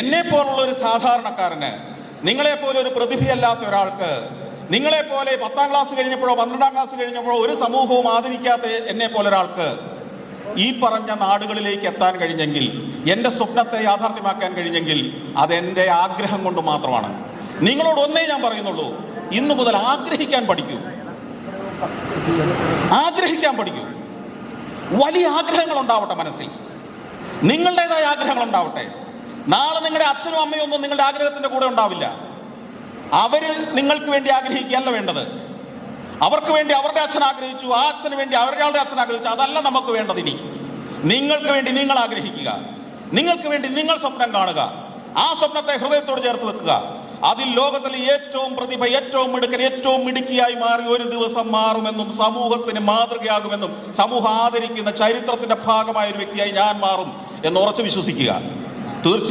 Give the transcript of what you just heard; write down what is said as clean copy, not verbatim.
എന്നെപ്പോലുള്ള ഒരു സാധാരണക്കാരന്, നിങ്ങളെപ്പോലെ ഒരു പ്രതിഭയല്ലാത്ത ഒരാൾക്ക്, നിങ്ങളെപ്പോലെ 10ാം ക്ലാസ് കഴിഞ്ഞപ്പോഴോ 12ാം ക്ലാസ് കഴിഞ്ഞപ്പോഴോ ഒരു സമൂഹവും ആദരിക്കാത്ത എന്നെപ്പോലെ ഒരാൾക്ക് ഈ പറഞ്ഞ നാടുകളിലേക്ക് എത്താൻ കഴിഞ്ഞെങ്കിൽ, എൻ്റെ സ്വപ്നത്തെ യാഥാർത്ഥ്യമാക്കാൻ കഴിഞ്ഞെങ്കിൽ അതെൻ്റെ ആഗ്രഹം കൊണ്ട് മാത്രമാണ്. നിങ്ങളോട് ഒന്നേ ഞാൻ പറയുന്നുള്ളൂ, ഇന്നു മുതൽ ആഗ്രഹിക്കാൻ പഠിക്കൂ. ആഗ്രഹിക്കാൻ പഠിക്കൂ. വലിയ ആഗ്രഹങ്ങൾ ഉണ്ടാവട്ടെ മനസ്സിൽ, നിങ്ങളുടേതായ ആഗ്രഹങ്ങൾ ഉണ്ടാവട്ടെ. നാളെ നിങ്ങളുടെ അച്ഛനും അമ്മയും ഒന്നും നിങ്ങളുടെ ആഗ്രഹത്തിന്റെ കൂടെ ഉണ്ടാവില്ല. അവര് നിങ്ങൾക്ക് വേണ്ടി ആഗ്രഹിക്കുകയല്ല വേണ്ടത്. അവർക്ക് വേണ്ടി അവരുടെ അച്ഛൻ ആഗ്രഹിച്ചു, ആ അച്ഛന് വേണ്ടി അവരുടെ അച്ഛൻ ആഗ്രഹിച്ചു, അതല്ല നമുക്ക് വേണ്ടത്. ഇനി നിങ്ങൾക്ക് വേണ്ടി നിങ്ങൾ ആഗ്രഹിക്കുക, നിങ്ങൾക്ക് വേണ്ടി നിങ്ങൾ സ്വപ്നം കാണുക, ആ സ്വപ്നത്തെ ഹൃദയത്തോട് ചേർത്ത് വെക്കുക. അതിൽ ലോകത്തിലെ ഏറ്റവും പ്രതിഭ, ഏറ്റവും മിടുക്കൻ, ഏറ്റവും മിടുക്കിയായി മാറി ഒരു ദിവസം മാറുമെന്നും സമൂഹത്തിന് മാതൃകയാകുമെന്നും സമൂഹം ആദരിക്കുന്ന ചരിത്രത്തിന്റെ ഭാഗമായ ഒരു വ്യക്തിയായി ഞാൻ മാറും എന്ന് ഉറച്ചു വിശ്വസിക്കുക. തീർച്ചയായും